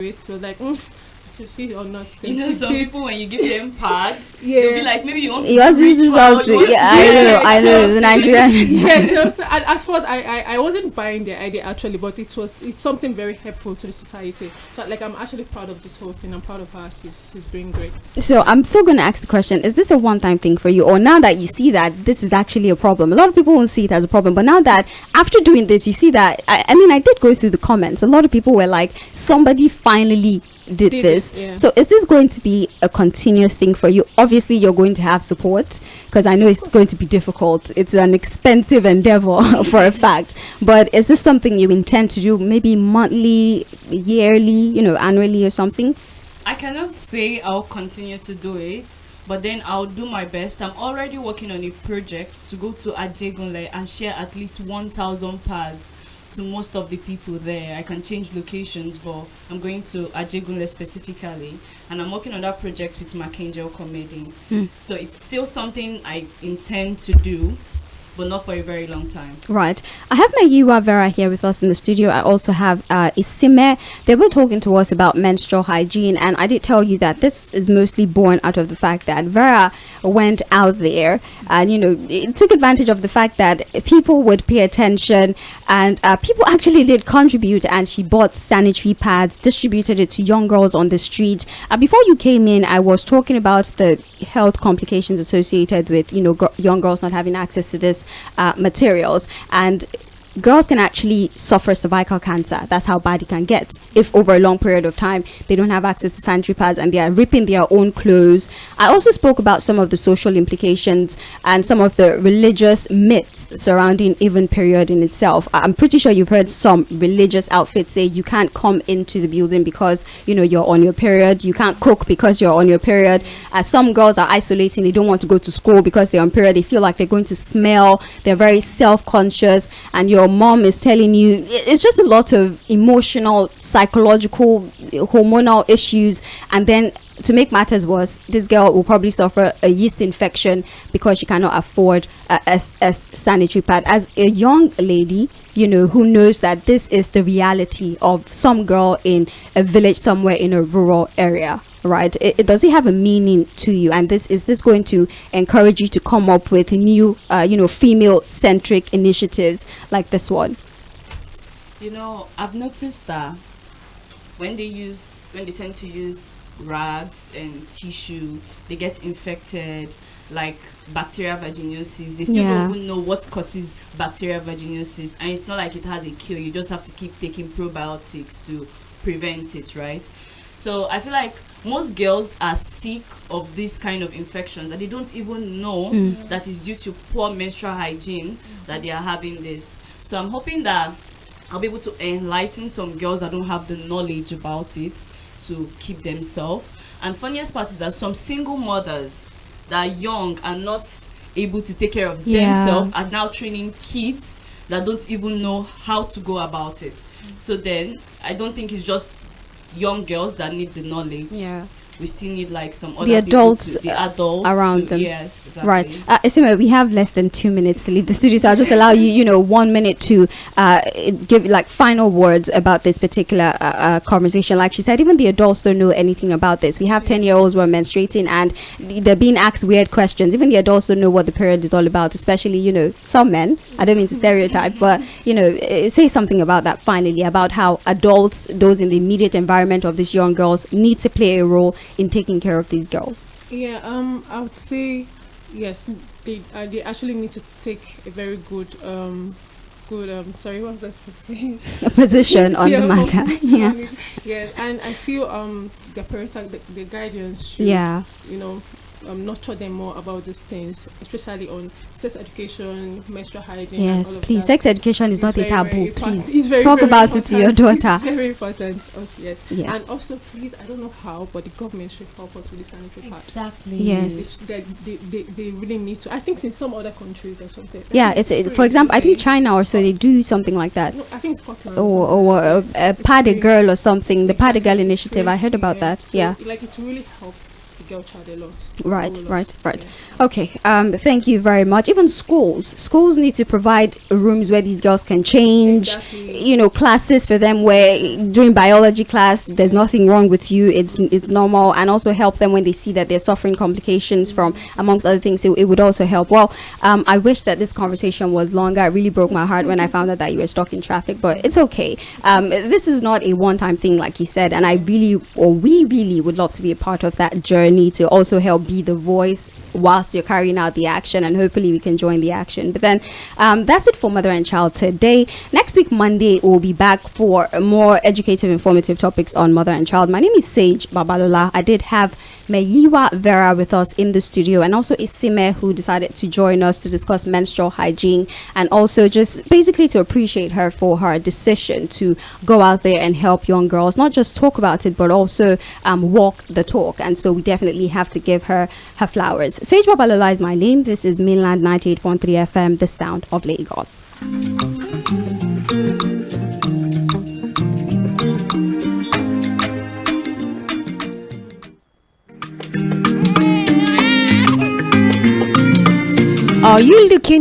it. So like, should she or not? You know, some people when you give them pad, yeah, they'll be like, maybe you want to do something. Yeah, I know, the Nigerian. Yeah, so, as far as I wasn't buying the idea actually, but it's something very helpful to the society. So like, I'm actually proud of this whole thing. I'm proud of her. She's doing great. So I'm still going to ask the question: is this a one-time thing for you, or now that you see that this is actually a problem? A lot of people won't see it as a problem, but now that after doing this, you see that. I mean, I did go through the comments. A lot of people were like, somebody finally did this. Yeah. So is this going to be a continuous thing for you? Obviously you're going to have support, because I know it's going to be difficult. It's an expensive endeavor for a fact, but is this something you intend to do maybe monthly, yearly, annually or something? I cannot say I'll continue to do it, but then I'll do my best. I'm already working on a project to go to HYGIENE and share at least 1,000 pads to most of the people there. I can change locations, but I'm going to HYGIENE specifically, and I'm working on that project with Mackenzie Comedy. So it's still something I intend to do, but not for a very long time. Right. I have MEYIWA Vera here with us in the studio. I also have Isime. They were talking to us about menstrual hygiene, and I did tell you that this is mostly born out of the fact that Vera went out there and, it took advantage of the fact that people would pay attention, and people actually did contribute, and she bought sanitary pads, distributed it to young girls on the street. Before you came in, I was talking about the health complications associated with, young girls not having access to this materials, and girls can actually suffer cervical cancer. That's how bad it can get if over a long period of time they don't have access to sanitary pads and they are ripping their own clothes. I also spoke about some of the social implications and some of the religious myths surrounding even period in itself. I'm pretty sure you've heard some religious outfits say you can't come into the building because you're on your period. You can't cook because you're on your period. Some girls are isolating. They don't want to go to school because they're on period. They feel like they're going to smell. They're very self-conscious, and your mom is telling you. It's just a lot of emotional, psychological, hormonal issues. And then to make matters worse, this girl will probably suffer a yeast infection because she cannot afford a sanitary pad. As a young lady, who knows that this is the reality of some girl in a village somewhere in a rural area, right? Does it have a meaning to you? And is this going to encourage you to come up with new, female-centric initiatives like this one? I've noticed that when they tend to use rags and tissue, they get infected, like bacterial vaginosis. They still don't even know what causes bacterial vaginosis, and it's not like it has a cure. You just have to keep taking probiotics to prevent it, right? So I feel like most girls are sick of this kind of infections, and they don't even know that it's due to poor menstrual hygiene that they are having this. So I'm hoping that I'll be able to enlighten some girls that don't have the knowledge about it to keep themselves. And funniest part is that some single mothers that are young and not able to take care of themselves are now training kids that don't even know how to go about it. So then I don't think it's just young girls that need the knowledge. We still need like some other adults around them. Yes, exactly. Right. Isima, we have less than 2 minutes to leave the studio, so I'll just allow you 1 minute to give like final words about this particular conversation. Like she said, even the adults don't know anything about this. We have 10-year-olds who are menstruating and they're being asked weird questions. Even the adults don't know what the period is all about, especially some men. I don't mean to stereotype, but say something about that finally, about how adults, those in the immediate environment of these young girls, need to play a role in taking care of these girls. I would say yes, they actually need to take a very good sorry, what was I supposed to say? A position on the matter. And I feel the parental the guardians should nurture them more about these things, especially on sex education, menstrual hygiene. Yes, please. Sex education is not a taboo. Please talk talk about it to your daughter. It's very important. Yes. Yes. And also, please, I don't know how, but the government should help us with the sanitary pads. Exactly. Yes. They really need to. I think in some other countries or something. For example, I think China or so, they do something like that. No, I think Scotland. Or a Pad a Girl or something. The Pad a Girl initiative. I heard about that. So, like, it will really help the girl child a lot. Right. Yeah. Okay. Thank you very much. Even schools need to provide rooms where these girls can change. Exactly. You know, classes for them where during biology class there's nothing wrong with you. It's normal, and also help them when they see that they're suffering complications from, amongst other things. It would also help. Well, I wish that this conversation was longer. It really broke my heart when I found out that you were stuck in traffic, but it's okay. This is not a one-time thing, like you said, and we really would love to be a part of that journey to also help be the voice whilst you're carrying out the action, and hopefully we can join the action. But then that's it for Mother and Child today. Next week Monday we'll be back for more educative, informative topics on mother and child. My name is Sage Babalola. I did have MEYIWA Vera with us in the studio, and also Isime, who decided to join us to discuss menstrual hygiene, and also just basically to appreciate her for her decision to go out there and help young girls not just talk about it but also walk the talk. And so we definitely have to give her her flowers. Sage Babalola is my name. This is Mainland 98.3 FM, the sound of Lagos. Are you looking